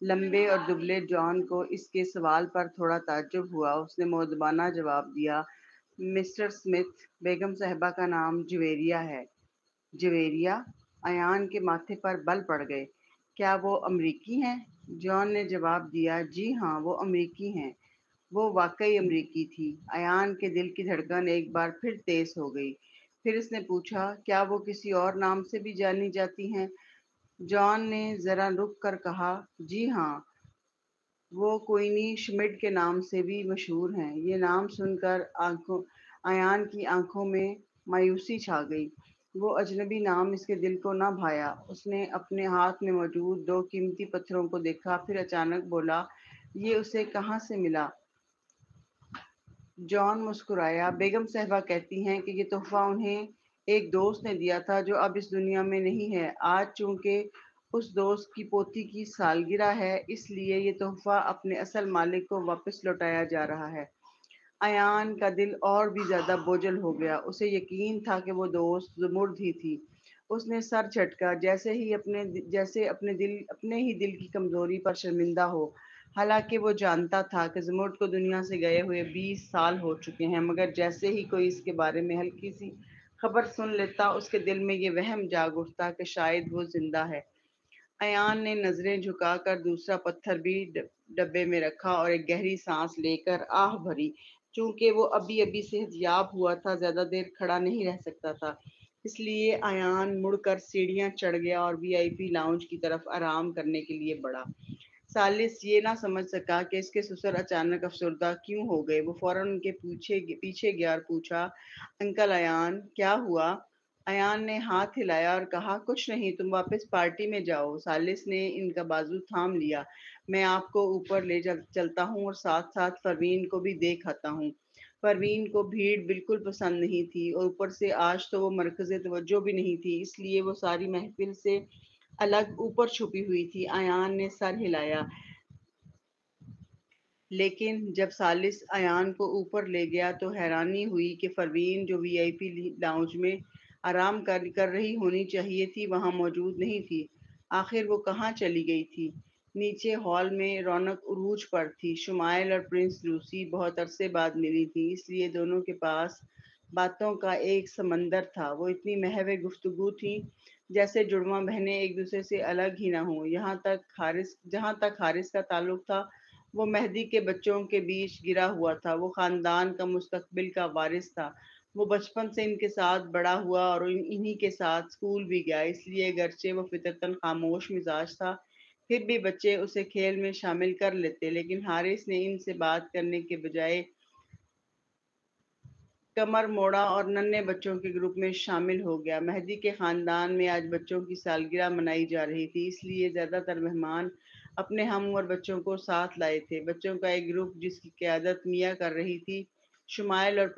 لمبے اور دبلے جان کو اس کے سوال پر تھوڑا تعجب ہوا۔ اس نے مؤدبانہ جواب دیا، مسٹر اسمتھ، بیگم صاحبہ کا نام جویریہ ہے۔ جویریہ؟ ایان کے ماتھے پر بل پڑ گئے۔ کیا وہ امریکی ہیں؟ جان نے جواب دیا، جی ہاں، وہ امریکی ہیں۔ وہ واقعی امریکی تھی۔ ایان کے دل کی دھڑکن ایک بار پھر تیز ہو گئی۔ پھر اس نے پوچھا، کیا وہ کسی اور نام سے بھی جانی جاتی ہیں؟ جان نے ذرا رک کر کہا، جی ہاں، وہ کوئنی شمڈ کے نام سے بھی مشہور ہیں۔ یہ نام سن کر ایان کی آنکھوں میں مایوسی چھا گئی۔ وہ اجنبی نام اس کے دل کو نہ بھایا۔ اس نے اپنے ہاتھ میں موجود دو قیمتی پتھروں کو دیکھا، پھر اچانک بولا، یہ اسے کہاں سے ملا؟ جان مسکرایا۔ بیگم صاحبہ کہتی ہیں کہ یہ تحفہ انہیں ایک دوست نے دیا تھا جو اب اس دنیا میں نہیں ہے۔ آج چونکہ اس دوست کی پوتی کی سالگرہ ہے، اس لیے یہ تحفہ اپنے اصل مالک کو واپس لوٹایا جا رہا ہے۔ ایان کا دل اور بھی زیادہ بوجھل ہو گیا۔ اسے یقین تھا کہ وہ دوست زمرد ہی تھی۔ اس نے سر جھٹکا، جیسے اپنے ہی دل کی کمزوری پر شرمندہ ہو۔ حالانکہ وہ جانتا تھا کہ زمرد کو دنیا سے گئے ہوئے 20 سال ہو چکے ہیں، مگر جیسے ہی کوئی اس کے بارے میں ہلکی سی خبر سن لیتا، اس کے دل میں یہ وہم جاگ اٹھتا کہ شاید وہ زندہ ہے۔ ایان نے نظریں جھکا کر دوسرا پتھر بھی ڈبے میں رکھا اور ایک گہری سانس لے کر آہ بھری۔ چونکہ وہ ابھی ابھی صحت یاب ہوا تھا، زیادہ دیر کھڑا نہیں رہ سکتا تھا، اس لیے ایان مڑ کر سیڑھیاں چڑھ گیا اور وی آئی پی لاؤنج کی طرف آرام کرنے کے لیے بڑھا۔ سالس یہ نہ سمجھ سکا کہ اس کے سسر اچانک افسردہ کیوں ہو گئے۔ وہ فوراً ان کے پیچھے گیا اور پوچھا، انکل ایان، کیا ہوا؟ ایان نے ہاتھ ہلایا اور کہا، کچھ نہیں، تم واپس پارٹی میں جاؤ۔ سالس نے ان کا بازو تھام لیا، میں آپ کو اوپر لے چلتا ہوں اور ساتھ ساتھ پروین کو بھی دیکھ آتا ہوں۔ پروین کو بھیڑ بالکل پسند نہیں تھی اور اوپر سے آج تو وہ مرکز توجہ بھی نہیں تھی، اس لیے وہ ساری محفل سے الگ اوپر چھپی ہوئی تھی۔ ایان نے سر ہلایا، لیکن جب سالس ایان کو اوپر لے گیا تو حیرانی ہوئی کہ پروین، جو وی آئی پی لاؤنج میں آرام کر رہی ہونی چاہیے تھی، وہاں موجود نہیں تھی۔ آخر وہ کہاں چلی گئی تھی؟ نیچے ہال میں رونق عروج پر تھی۔ شمائل اور پرنس لوسی بہت عرصے بعد ملی تھی، اس لیے دونوں کے پاس باتوں کا ایک سمندر تھا۔ وہ اتنی محو گفتگو تھی جیسے جڑواں بہنیں ایک دوسرے سے الگ ہی نہ ہوں۔ جہاں تک حارث کا تعلق تھا، وہ مہدی کے بچوں کے بیچ گرا ہوا تھا۔ وہ خاندان کا مستقبل کا وارث تھا۔ وہ بچپن سے ان کے ساتھ بڑا ہوا اور انہی کے ساتھ اسکول بھی گیا، اس لیے اگرچہ وہ فطرتاً خاموش مزاج تھا، پھر بھی بچے اسے کھیل میں شامل کر لیتے۔ لیکن حارث نے ان سے بات کرنے کے بجائے کمر موڑا اور ننھے بچوں کے گروپ میں شامل ہو گیا۔ مہدی کے خاندان میں آج بچوں کی سالگرہ منائی جا رہی تھی، اس لیے زیادہ تر مہمان اپنے ہم عمر بچوں کو ساتھ لائے تھے۔ بچوں کا ایک گروپ، جس کی قیادت میاں کر رہی تھی، شمائل اور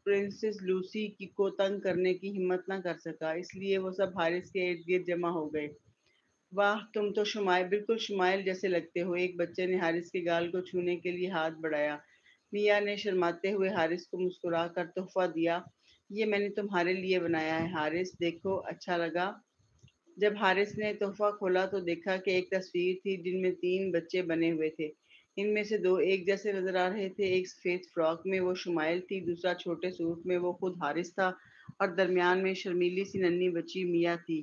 پرنسس لوسی کو تنگ کرنے کی ہمت نہ کر سکا، اس لیے وہ سب حارث کے ارد گرد جمع ہو گئے۔ واہ، تم تو بالکل شمائل جیسے لگتے ہو، ایک بچے نے حارث کے گال کو چھونے کے لیے ہاتھ بڑھایا۔ میاں نے شرماتے ہوئے حارث کو مسکرا کر تحفہ دیا، یہ میں نے تمہارے لیے بنایا ہے حارث، دیکھو اچھا لگا؟ جب حارث نے تحفہ کھولا تو دیکھا کہ ایک تصویر تھی جن میں 3 بچے بنے ہوئے تھے۔ ان میں سے 2 ایک جیسے نظر آ رہے تھے۔ ایک سفید فراک میں وہ شمائل تھی، دوسرا چھوٹے سوٹ میں وہ خود حارث تھا، اور درمیان میں شرمیلی سی ننھی بچی میاں تھی۔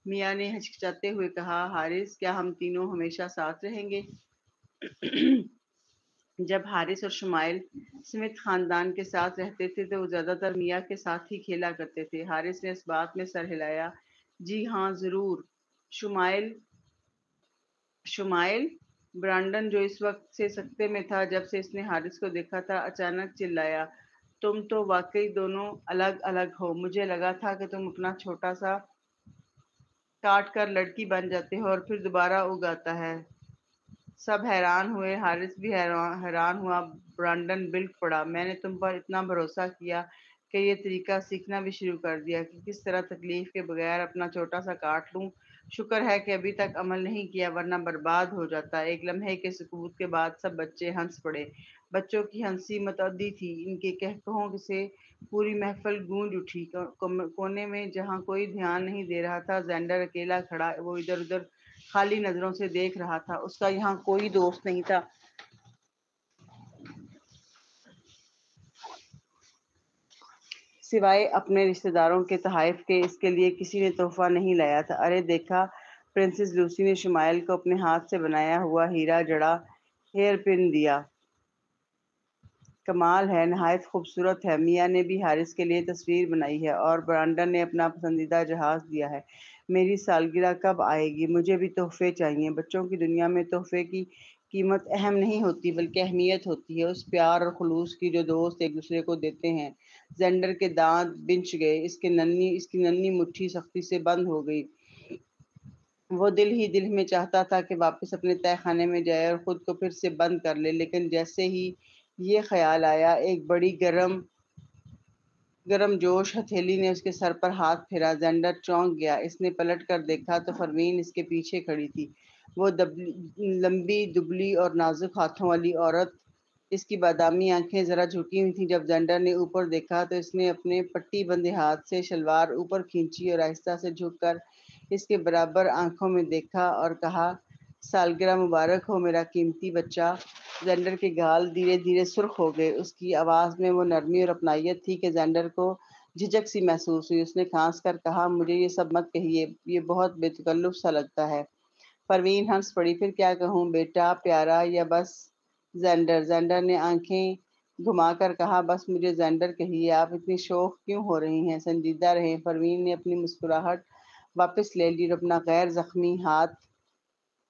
میاں نے ہچکچاتے ہوئے کہا، حارث، کیا ہم تینوں ہمیشہ ساتھ رہیں گے؟ جب حارث اور شمائل سمتھ خاندان کے ساتھ رہتے تھے تو وہ زیادہ تر میاں کے ساتھ ہی کھیلا کرتے تھے۔ حارث نے اس بات میں سر ہلایا، جی ہاں ضرور۔ شمائل شمائل برانڈن، جو اس وقت سے سکتے میں تھا جب سے اس نے حارث کو دیکھا تھا، اچانک چلایا، تم تو واقعی دونوں الگ الگ ہو۔ مجھے لگا تھا کہ تم اپنا چھوٹا سا کاٹ کر لڑکی بن جاتے ہو اور پھر دوبارہ اگ آتا ہے۔ سب حیران ہوئے، حارث بھی حیران ہوا۔ برانڈن بلک پڑا، میں نے تم پر اتنا بھروسہ کیا کہ یہ طریقہ سیکھنا بھی شروع کر دیا کہ کس طرح تکلیف کے بغیر اپنا چھوٹا سا کاٹ لوں۔ شکر ہے کہ ابھی تک عمل نہیں کیا، ورنہ برباد ہو جاتا۔ ایک لمحے کے سکوت کے بعد سب بچے ہنس پڑے۔ بچوں کی ہنسی متعدی تھی، ان کے قہقہوں سے پوری محفل گونج اٹھی۔ کونے میں جہاں کوئی دھیان نہیں دے رہا تھا، زینڈر اکیلا کھڑا، وہ ادھر ادھر خالی نظروں سے دیکھ رہا تھا۔ اس کا یہاں کوئی دوست نہیں تھا سوائے اپنے رشتہ داروں کے تحائف کے۔ اس کے لیے کسی نے تحفہ نہیں لایا تھا۔ ارے دیکھا، پرنسس لوسی نے شمائل کو اپنے ہاتھ سے بنایا ہوا ہیرا جڑا ہیئر پن دیا۔ کمال ہے، نہایت خوبصورت ہے۔ میاں نے بھی حارث کے لیے تصویر بنائی ہے اور برانڈن نے اپنا پسندیدہ جہاز دیا ہے۔ میری سالگرہ کب آئے گی؟ مجھے بھی تحفے چاہیے۔ بچوں کی دنیا میں تحفے کی قیمت اہم نہیں ہوتی بلکہ اہمیت ہوتی ہے، اس پیار اور خلوص کی جو دوست ایک دوسرے کو دیتے ہیں۔ زینڈر کے دانت بنچ گئے، اس کی ننھی مٹھی سختی سے بند ہو گئی۔ وہ دل ہی دل میں چاہتا تھا کہ واپس اپنے تہہ خانے میں جائے اور خود کو پھر سے بند کر لے، لیکن جیسے ہی یہ خیال آیا، ایک بڑی گرم جوش ہتھیلی نے اس کے سر پر ہاتھ پھیرا۔ زینڈر چونک گیا۔ اس نے پلٹ کر دیکھا تو پروین اس کے پیچھے کھڑی تھی۔ وہ لمبی دبلی اور نازک ہاتھوں والی عورت، اس کی بادامی آنکھیں ذرا جھکی ہوئی تھیں۔ جب زینڈر نے اوپر دیکھا تو اس نے اپنے پٹی بندے ہاتھ سے شلوار اوپر کھینچی اور آہستہ سے جھک کر اس کے برابر آنکھوں میں دیکھا اور کہا، سالگرہ مبارک ہو میرا قیمتی بچہ۔ زینڈر کے گال دھیرے دھیرے سرخ ہو گئے۔ اس کی آواز میں وہ نرمی اور اپنائیت تھی کہ زینڈر کو جھجک سی محسوس ہوئی۔ اس نے کھانس کر کہا، مجھے یہ سب مت کہیے، یہ بہت بے تکلف سا لگتا ہے۔ پروین ہنس پڑی۔ پھر کیا کہوں بیٹا پیارا، یا بس زینڈر؟ زینڈر نے آنکھیں گھما کر کہا، بس مجھے زینڈر کہیے۔ آپ اتنی شوخ کیوں ہو رہی ہیں؟ سنجیدہ رہیں۔ پروین نے اپنی مسکراہٹ واپس لے لی اور اپنا غیر زخمی ہاتھ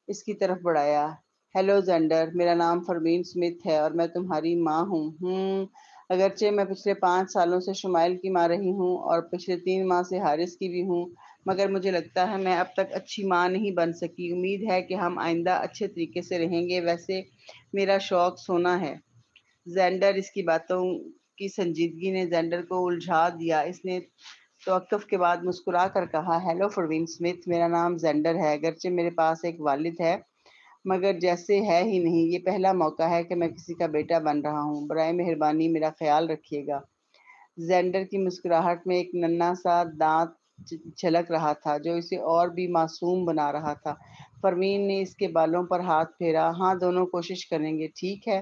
اس کی طرف بڑھایا۔ ہیلو زینڈر، میرا نام پروین سمتھ ہے اور میں تمہاری ماں ہوں۔ اگرچہ میں پچھلے 5 سالوں سے شمائل کی ماں رہی ہوں اور پچھلے 3 ماہ سے حارث کی بھی ہوں، مگر مجھے لگتا ہے میں اب تک اچھی ماں نہیں بن سکی۔ امید ہے کہ ہم آئندہ اچھے طریقے سے رہیں گے۔ ویسے میرا شوق سونا ہے۔ زینڈر، اس کی باتوں کی سنجیدگی نے زینڈر کو الجھا دیا۔ اس نے توقف کے بعد مسکرا کر کہا، ہیلو پروین سمتھ، میرا نام زینڈر ہے۔ اگرچہ میرے پاس ایک والد ہے مگر جیسے ہے ہی نہیں۔ یہ پہلا موقع ہے کہ میں کسی کا بیٹا بن رہا ہوں۔ برائے مہربانی میرا خیال رکھیے گا۔ زینڈر کی مسکراہٹ میں ایک ننھا سا دانت جھلک رہا تھا جو اسے اور بھی معصوم بنا رہا تھا۔ پروین نے اس کے بالوں پر ہاتھ پھیرا۔ ہاں، دونوں کوشش کریں گے، ٹھیک ہے؟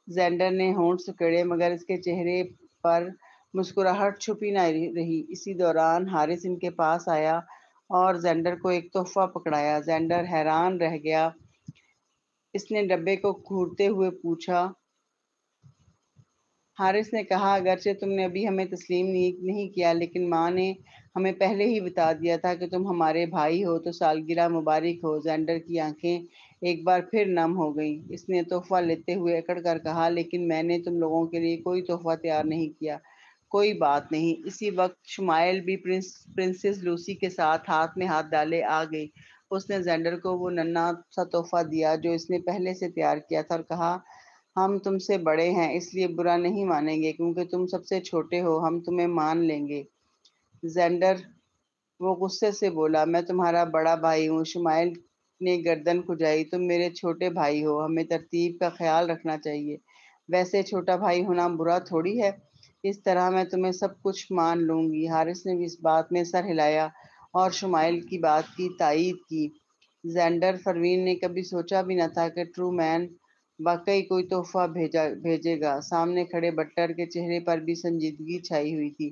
زینڈر نے ہونٹ سکیڑے مگر اس کے چہرے پر مسکراہٹ چھپی نہ رہی۔ اسی دوران حارث ان کے پاس آیا اور زینڈر کو ایک تحفہ پکڑایا۔ زینڈر حیران رہ گیا۔ اس نے ڈبے کو گھورتے ہوئے پوچھا۔ حارث نے کہا، اگرچہ تم نے ابھی ہمیں تسلیم نہیں کیا لیکن ماں نے ہمیں پہلے ہی بتا دیا تھا کہ تم ہمارے بھائی ہو، تو سالگرہ مبارک ہو۔ زینڈر کی آنکھیں ایک بار پھر نم ہو گئیں۔ اس نے تحفہ لیتے ہوئے اکڑ کر کہا، لیکن میں نے تم لوگوں کے لیے کوئی تحفہ تیار نہیں کیا۔ کوئی بات نہیں۔ اسی وقت شمائل بھی پرنسس لوسی کے ساتھ ہاتھ میں ہاتھ ڈالے آ گئی۔ اس نے زینڈر کو وہ ننھا سا تحفہ دیا جو اس نے پہلے سے تیار کیا تھا اور کہا، ہم تم سے بڑے ہیں اس لیے برا نہیں مانیں گے کیونکہ تم سب سے چھوٹے ہو، ہم تمہیں مان لیں گے۔ زینڈر، وہ غصے سے بولا، میں تمہارا بڑا بھائی ہوں۔ شمائل نے گردن کھجائی، تم میرے چھوٹے بھائی ہو، ہمیں ترتیب کا خیال رکھنا چاہیے۔ ویسے چھوٹا بھائی ہونا برا تھوڑی ہے، اس طرح میں تمہیں سب کچھ مان لوں گی۔ حارث نے بھی اس بات میں سر ہلایا اور شمائل کی بات کی تائید کی۔ زینڈر، پروین نے کبھی سوچا بھی نہ تھا کہ ٹرو مین واقعی کوئی تحفہ بھیجے گا۔ سامنے کھڑے بٹلر کے چہرے پر بھی سنجیدگی چھائی ہوئی تھی۔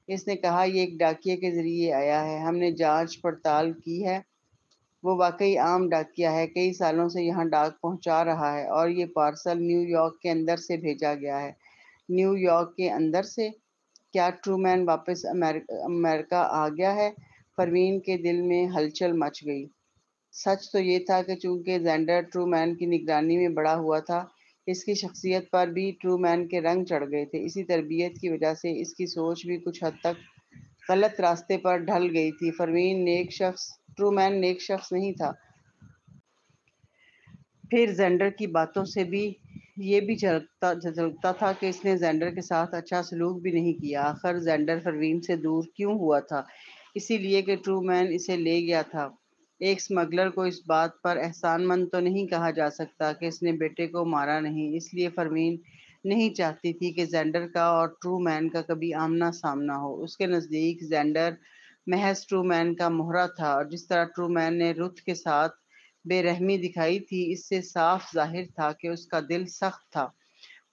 اس نے کہا، یہ ایک ڈاکیے کے ذریعے آیا ہے۔ ہم نے جانچ پڑتال کی ہے، وہ واقعی عام ڈاکیہ ہے، کئی سالوں سے یہاں ڈاک پہنچا رہا ہے اور یہ پارسل نیو یارک کے اندر سے بھیجا گیا ہے۔ نیو یارک کے اندر سے؟ کیا ٹرو مین واپس امریکہ آ گیا ہے؟ پروین کے دل میں ہلچل مچ گئی۔ سچ تو یہ تھا کہ چونکہ زینڈر ٹرو مین کی نگرانی میں بڑا ہوا تھا، اس کی شخصیت پر بھی ٹرو مین کے رنگ چڑھ گئے تھے۔ اسی تربیت کی وجہ سے اس کی سوچ بھی کچھ حد تک غلط راستے پر ڈھل گئی تھی۔ ٹرو مین نیک شخص نہیں تھا۔ پھر زینڈر کی باتوں سے بھی یہ بھی جھلکتا تھا کہ اس نے زینڈر کے ساتھ اچھا سلوک بھی نہیں کیا۔ آخر زینڈر پروین سے دور کیوں ہوا تھا؟ اسی لیے کہ ٹرو مین اسے لے گیا تھا۔ ایک سمگلر کو اس بات پر احسان مند تو نہیں کہا جا سکتا کہ اس نے بیٹے کو مارا نہیں۔ اس لیے پروین نہیں چاہتی تھی کہ زینڈر کا اور ٹرو مین کا کبھی آمنا سامنا ہو۔ اس کے نزدیک زینڈر محض ٹرومین کا مہرہ تھا، اور جس طرح ٹرومین نے رُت کے ساتھ بے رحمی دکھائی تھی، اس سے صاف ظاہر تھا کہ اس کا دل سخت تھا۔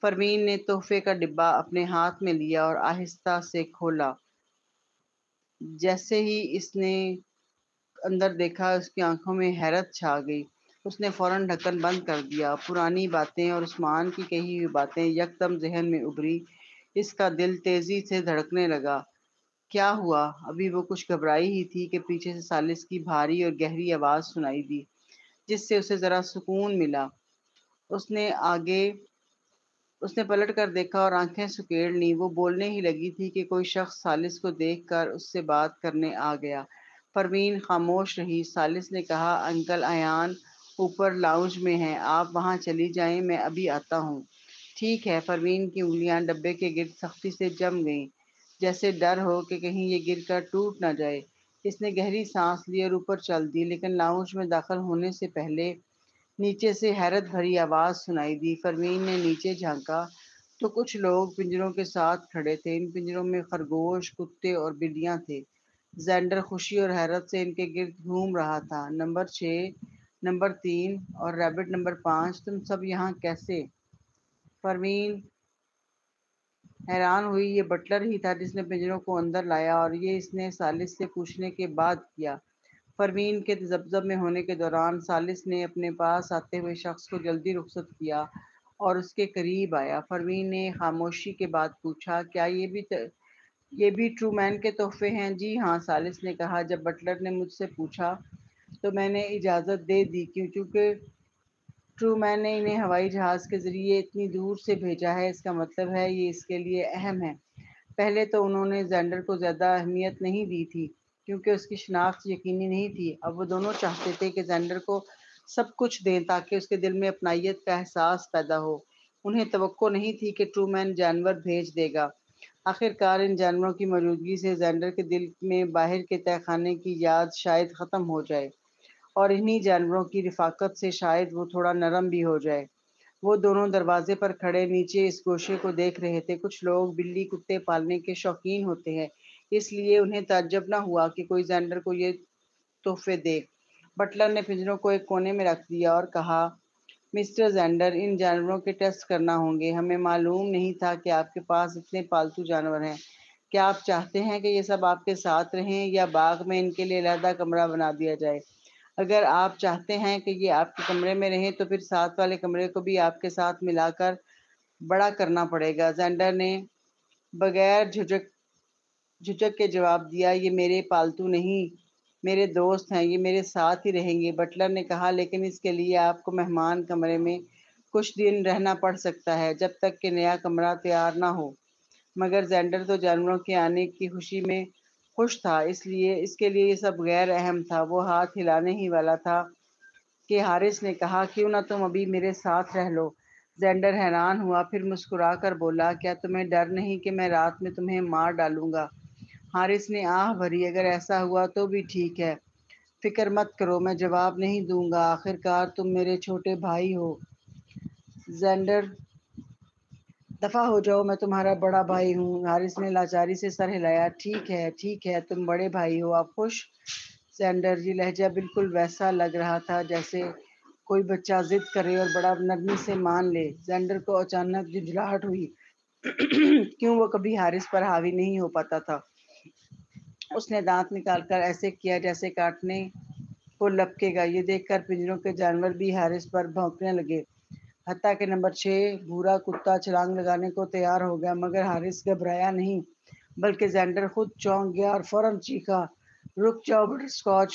پروین نے تحفے کا ڈبہ اپنے ہاتھ میں لیا اور آہستہ سے کھولا۔ جیسے ہی اس نے اندر دیکھا، اس کی آنکھوں میں حیرت چھا گئی۔ اس نے فوراً ڈھکن بند کر دیا۔ پرانی باتیں اور عثمان کی کہی ہوئی باتیں یکدم ذہن میں ابھری۔ اس کا دل تیزی سے دھڑکنے لگا۔ کیا ہوا؟ ابھی وہ کچھ گھبرائی ہی تھی کہ پیچھے سے ثالث کی بھاری اور گہری آواز سنائی دی، جس سے اسے ذرا سکون ملا۔ اس نے آگے اس نے پلٹ کر دیکھا اور آنکھیں سکیڑ لیں۔ وہ بولنے ہی لگی تھی کہ کوئی شخص ثالث کو دیکھ کر اس سے بات کرنے آ گیا۔ پروین خاموش رہی۔ ثالث نے کہا، انکل ایان اوپر لاؤنج میں ہیں، آپ وہاں چلی جائیں، میں ابھی آتا ہوں۔ ٹھیک ہے۔ پروین کی انگلیاں ڈبے کے گرد سختی سے جم گئیں، جیسے ڈر ہو کہ کہیں یہ گر کر ٹوٹ نہ جائے۔ اس نے گہری سانس لی اور اوپر چل دی، لیکن لاؤنج میں داخل ہونے سے پہلے نیچے سے حیرت بھری آواز سنائی دی۔ پروین نے نیچے جھانکا تو کچھ لوگ پنجروں کے ساتھ کھڑے تھے۔ ان پنجروں میں خرگوش، کتے اور بلیاں تھے۔ زینڈر خوشی اور حیرت سے ان کے گرد گھوم رہا تھا۔ نمبر 6، نمبر 3 اور ریبٹ نمبر 5، تم سب یہاں کیسے؟ پروین حیران ہوئی۔ یہ بٹلر ہی تھا جس نے پنجروں کو اندر لایا، اور یہ اس نے ثالث سے پوچھنے کے بعد کیا۔ پروین کے تذبذب میں ہونے کے دوران ثالث نے اپنے پاس آتے ہوئے شخص کو جلدی رخصت کیا اور اس کے قریب آیا۔ پروین نے خاموشی کے بعد پوچھا، کیا یہ بھی ٹرومین کے تحفے ہیں؟ جی ہاں، ثالث نے کہا۔ جب بٹلر نے مجھ سے پوچھا تو میں نے اجازت دے دی، چونکہ ٹرومین نے انہیں ہوائی جہاز کے ذریعے اتنی دور سے بھیجا ہے۔ اس کا مطلب ہے یہ اس کے لیے اہم ہے۔ پہلے تو انہوں نے زینڈر کو زیادہ اہمیت نہیں دی تھی، کیونکہ اس کی شناخت یقینی نہیں تھی۔ اب وہ دونوں چاہتے تھے کہ زینڈر کو سب کچھ دیں تاکہ اس کے دل میں اپنائیت کا احساس پیدا ہو۔ انہیں توقع نہیں تھی کہ ٹرومین جانور بھیج دے گا۔ آخرکار ان جانوروں کی موجودگی سے زینڈر کے دل میں باہر کے تہہ خانے کی یاد شاید ختم ہو جائے، اور انہی جانوروں کی رفاقت سے شاید وہ تھوڑا نرم بھی ہو جائے۔ وہ دونوں دروازے پر کھڑے نیچے اس گوشے کو دیکھ رہے تھے۔ کچھ لوگ بلی کتے پالنے کے شوقین ہوتے ہیں، اس لیے انہیں تعجب نہ ہوا کہ کوئی زینڈر کو یہ تحفے دے۔ بٹلر نے پنجروں کو ایک کونے میں رکھ دیا اور کہا، مسٹر زینڈر، ان جانوروں کے ٹیسٹ کرنا ہوں گے۔ ہمیں معلوم نہیں تھا کہ آپ کے پاس اتنے پالتو جانور ہیں۔ کیا آپ چاہتے ہیں کہ یہ سب آپ کے ساتھ رہیں، یا باغ میں ان کے لیے علیحدہ کمرہ بنا دیا جائے؟ اگر آپ چاہتے ہیں کہ یہ آپ کے کمرے میں رہیں تو پھر ساتھ والے کمرے کو بھی آپ کے ساتھ ملا کر بڑا کرنا پڑے گا۔ زینڈر نے بغیر جھجک کے جواب دیا، یہ میرے پالتو نہیں، میرے دوست ہیں، یہ میرے ساتھ ہی رہیں گے۔ بٹلر نے کہا، لیکن اس کے لیے آپ کو مہمان کمرے میں کچھ دن رہنا پڑ سکتا ہے، جب تک کہ نیا کمرہ تیار نہ ہو۔ مگر زینڈر تو جانوروں کے آنے کی خوشی میں خوش تھا، اس کے لیے یہ سب غیر اہم تھا۔ وہ ہاتھ ہلانے ہی والا تھا کہ حارث نے کہا، کیوں نہ تم ابھی میرے ساتھ رہ لو؟ زینڈر حیران ہوا، پھر مسکرا کر بولا، کیا تمہیں ڈر نہیں کہ میں رات میں تمہیں مار ڈالوں گا؟ حارث نے آہ بھری، اگر ایسا ہوا تو بھی ٹھیک ہے، فکر مت کرو، میں جواب نہیں دوں گا، آخرکار تم میرے چھوٹے بھائی ہو۔ زینڈر، دفع ہو جاؤ، میں تمہارا بڑا بھائی ہوں۔ حارث نے لاچاری سے سر ہلایا، ٹھیک ہے، تم بڑے بھائی ہو، آپ خوش؟ زینڈر، یہ لہجہ بالکل ویسا لگ رہا تھا جیسے کوئی بچہ ضد کرے اور بڑا نرمی سے مان لے۔ زینڈر کو اچانک جھنجھلاہٹ ہوئی۔ کیوں وہ کبھی حارث پر حاوی نہیں ہو پاتا تھا؟ اس نے دانت نکال کر ایسے کیا جیسے کاٹنے کو لپکے گا۔ یہ دیکھ کر پنجروں کے جانور بھی حارث پر بھونکنے لگے، حتیٰ کہ نمبر 6 بھورا کتا چھلانگ لگانے کو تیار ہو گیا، مگر حارث گھبرایا نہیں، بلکہ زینڈر خود چونک گیا اور فوراً چیخا، رک جاؤ بٹر اسکاچ!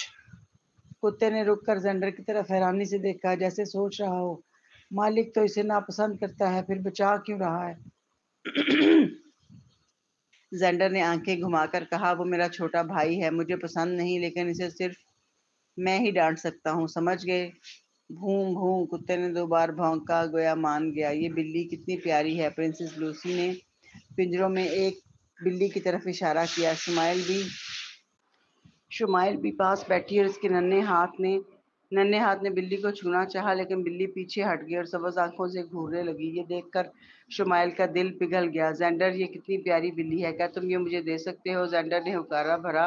کتے نے رک کر زینڈر کی طرف حیرانی سے دیکھا، جیسے سوچ رہا ہو، مالک تو اسے ناپسند کرتا ہے، پھر بچا کیوں رہا ہے؟ زینڈر نے آنکھیں گھما کر کہا، وہ میرا چھوٹا بھائی ہے، مجھے پسند نہیں، لیکن اسے صرف میں ہی ڈانٹ سکتا ہوں، سمجھ گئے؟ بھوں بھوں، کتے نے 2 بار بھونکا، گویا مان گیا۔ یہ بلی کتنی پیاری ہے! پرنسس لوسی نے پنجروں میں ایک بلی کی طرف اشارہ کیا۔ شمائل بھی پاس بیٹھی اور اس کے ننھے ہاتھ نے بلی کو چھونا چاہا، لیکن بلی پیچھے ہٹ گئی اور سبز آنکھوں سے گھورنے لگی۔ یہ دیکھ کر شمائل کا دل پگھل گیا۔ زینڈر، یہ کتنی پیاری بلی ہے، کیا تم یہ مجھے دے سکتے ہو؟ زینڈر نے ہکارا بھرا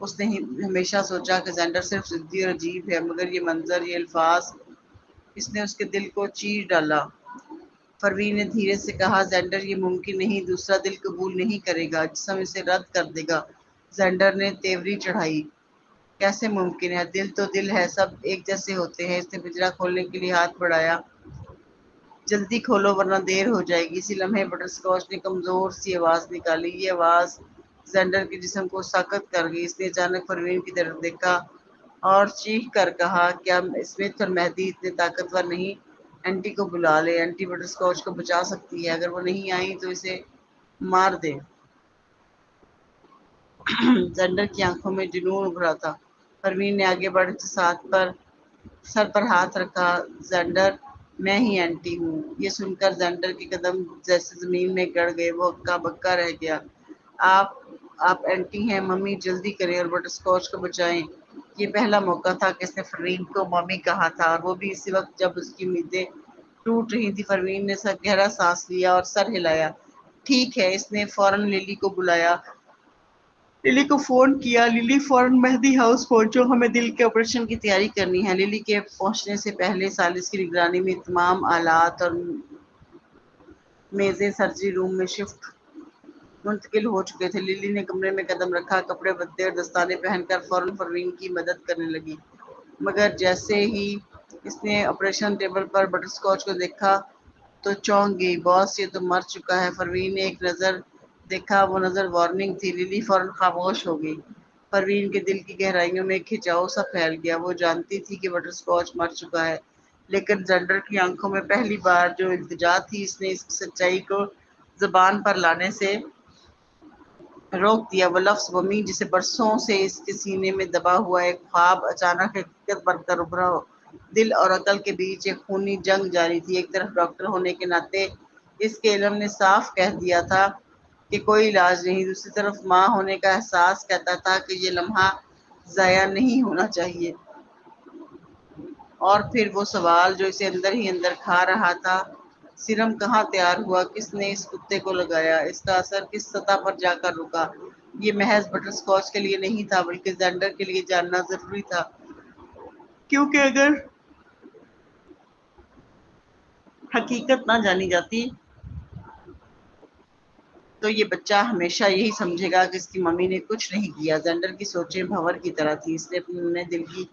اس نے ہمیشہ سوچا کہ زینڈر صرف ضدی اور عجیب ہے، مگر یہ منظر، یہ الفاظ، اس نے اس کے دل کو چیر ڈالا۔ پروین نے دھیرے سے کہا، زینڈر یہ ممکن نہیں، دوسرا دل قبول نہیں کرے گا، جسم اسے رد کر دے گا۔ زینڈر نے تیوری چڑھائی، کیسے ممکن ہے؟ دل تو دل ہے، سب ایک جیسے ہوتے ہیں۔ اس نے پنجرا کھولنے کے لیے ہاتھ بڑھایا، جلدی کھولو ورنہ دیر ہو جائے گی۔ اسی لمحے بٹر سکاچ نے کمزور سی آواز نکالی، یہ آواز زینڈر کے جسم کو سخت کر گئی۔ اس نے اچانک پروین کی طرف دیکھا اور چیخ کر کہا، کیا اسمتھ اور مہدی اتنے طاقتور نہیں؟ انٹی کو بلا لے، انٹی بٹر سکاچ کو بچا سکتی ہے، اگر وہ نہیں آئی تو اسے مار دے۔ زینڈر کی آنکھوں میں جنون ابھرا تھا۔ پروین نے آگے بڑھ سر پر ہاتھ رکھا، زینڈر میں ہی انٹی ہوں۔ یہ سن کر زینڈر کے قدم جیسے زمین میں گڑ گئے، وہ ہکا بکا رہ گیا۔ آپ انٹی ہیں، ممی جلدی کریں اور بٹر سکاچ کو بچائیں۔ یہ پہلا موقع تھا کہ اس نے پروین کو ممی کہا تھا، اور وہ بھی اسی وقت جب اس کی امیدیں ٹوٹ رہی تھی۔ پروین نے گہرا سانس لیا اور سر ہلایا۔ ٹھیک ہے، اس نے فوراً للی کو بلایا، للی کو فون کیا، للی فوراً مہدی ہاؤس پہنچو، ہمیں دل کے آپریشن کی تیاری کرنی ہے۔ للی کے پہنچنے سے پہلے سالس کی نگرانی میں تمام آلات اور میزیں سرجری روم میں منتقل ہو چکے تھے۔ للی نے کمرے میں قدم رکھا، کپڑے بدلے اور دستانے پہن کر فوراً پروین کی مدد کرنے لگی۔ مگر جیسے ہی اس نے آپریشن ٹیبل پر بٹر سکاچ کو دیکھا تو چونک گئی۔ باس، یہ تو مر چکا ہے۔ پروین نے ایک نظر دیکھا، وہ نظر وارننگ تھی۔ للی فوراً خاموش ہو گئی۔ پروین کے دل کی گہرائیوں میں کھچاؤ سا پھیل گیا۔ وہ جانتی تھی کہ بٹر سکاچ مر چکا ہے، لیکن زینڈر کی آنکھوں میں پہلی بار جو التجا تھی، اس نے اس سچائی کو زبان پر لانے سے روک دیا۔ وہ لفظ ممی، جسے برسوں سے اس کے سینے میں دبا ہوا ایک خواب اچانک حقیقت بن کر ابھرا۔ دل اور عقل کے بیچ ایک خونی جنگ جاری تھی۔ ایک طرف ڈاکٹر ہونے کے ناطے اس کے علم نے صاف کہہ دیا تھا کہ کوئی علاج نہیں، دوسری طرف ماں ہونے کا احساس کہتا تھا کہ یہ لمحہ ضائع نہیں ہونا چاہیے۔ اور پھر وہ سوال جو اسے اندر ہی اندر کھا رہا تھا، سیرم کہاں تیار ہوا، کس نے اس کتے کو لگایا، اس کا اثر کس سطح پر جا کر رکا؟ یہ محض بٹر سکاچ کے لیے نہیں تھا، بلکہ زینڈر کے لیے جاننا ضروری تھا، کیونکہ اگر حقیقت نہ جانی جاتی تو یہ بچہ ہمیشہ یہی سمجھے گا کہ اس کی ممی نے کچھ نہیں کیا۔ زینڈر کی سوچیں بھنور کی طرح تھی، اس نے اپنے دل کی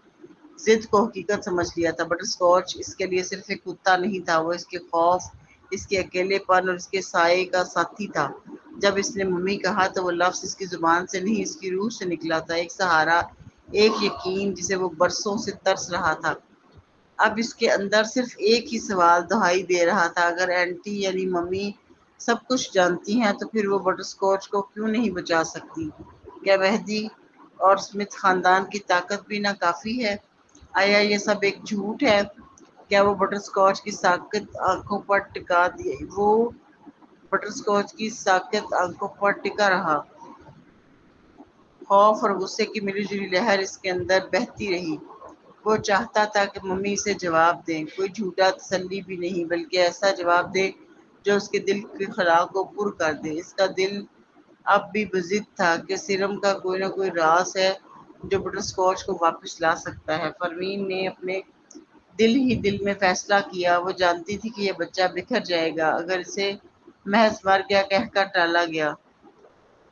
ضد کو حقیقت سمجھ لیا تھا۔ بٹر سکاچ اس کے لیے صرف ایک کتا نہیں تھا، وہ اس کے خوف، اس کے اکیلے پن اور اس کے سائے کا ساتھی تھا۔ جب اس نے ممی کہا تو وہ لفظ اس کی زبان سے نہیں، اس کی روح سے نکلا تھا، ایک سہارا، ایک یقین جسے وہ برسوں سے ترس رہا تھا۔ اب اس کے اندر صرف ایک ہی سوال دہائی دے رہا تھا، اگر انٹی یعنی ممی سب کچھ جانتی ہیں تو پھر وہ بٹر سکاچ کو کیوں نہیں بچا سکتی؟ کیا مہدی اور اسمتھ خاندان کی طاقت بھی نہ کافی ہے؟ آیا یہ سب ایک جھوٹ ہے؟ کیا وہ بٹر سکاچ کی ساکت آنکھوں پر ٹکا رہا؟ خوف اور غصے کی ملی جلی لہر اس کے اندر بہتی رہی۔ وہ چاہتا تھا کہ ممی اسے جواب دیں، کوئی جھوٹا تسلی بھی نہیں، بلکہ ایسا جواب دے جو اس کے دل کے خلا کو پر کر دے۔ اس کا دل اب بھی بضد تھا کہ سیرم کا کوئی نہ کوئی راز ہے جو بٹر سکاچ کو واپس لا سکتا ہے۔ پروین نے اپنے دل ہی دل میں فیصلہ کیا، وہ جانتی تھی کہ یہ بچہ بکھر جائے گا اگر اسے محض مر گیا کہہ کر ٹالا گیا۔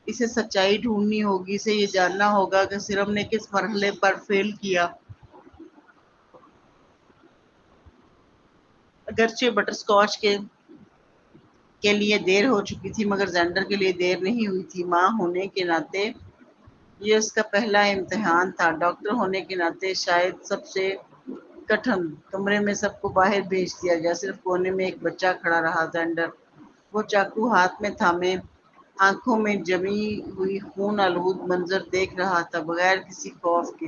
اسے سچائی ڈھونڈنی ہوگی، اسے یہ جاننا ہوگا کہ سیرم نے کس مرحلے پر فیل کیا۔ اگرچہ بٹر سکاچ کے لیے دیر ہو چکی تھی، مگر زینڈر کے لیے دیر نہیں ہوئی تھی۔ ماں ہونے کے ناطے یہ اس کا پہلا امتحان تھا، ڈاکٹر ہونے کے ناطے شاید سب سے کٹھن۔ کمرے میں سب کو باہر بھیج دیا گیا، صرف کونے میں ایک بچہ کھڑا رہا، زینڈر۔ وہ چاقو ہاتھ میں تھامے، آنکھوں میں جمی ہوئی خون آلود منظر دیکھ رہا تھا، بغیر کسی خوف کے۔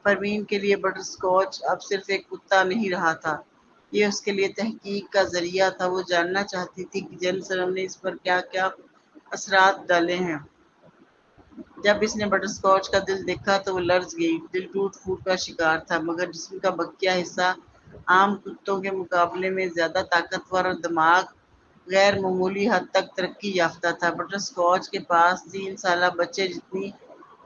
پروین کے لیے بٹر سکاچ اب صرف ایک کتا نہیں رہا تھا، یہ اس کے لیے تحقیق کا ذریعہ تھا۔ وہ جاننا چاہتی تھی کہ جن سیرم نے اس پر کیا کیا اثرات ڈالے ہیں۔ جب اس نے بٹر سکاچ کا دل دیکھا تو وہ لرز گئی۔ دل ٹوٹ پھوٹ کا شکار تھا، مگر جسم کا بقیہ حصہ عام کتوں کے مقابلے میں زیادہ طاقتور اور دماغ غیر معمولی حد تک ترقی یافتہ تھا۔ بٹر سکاچ کے پاس 3 سالہ بچے جتنی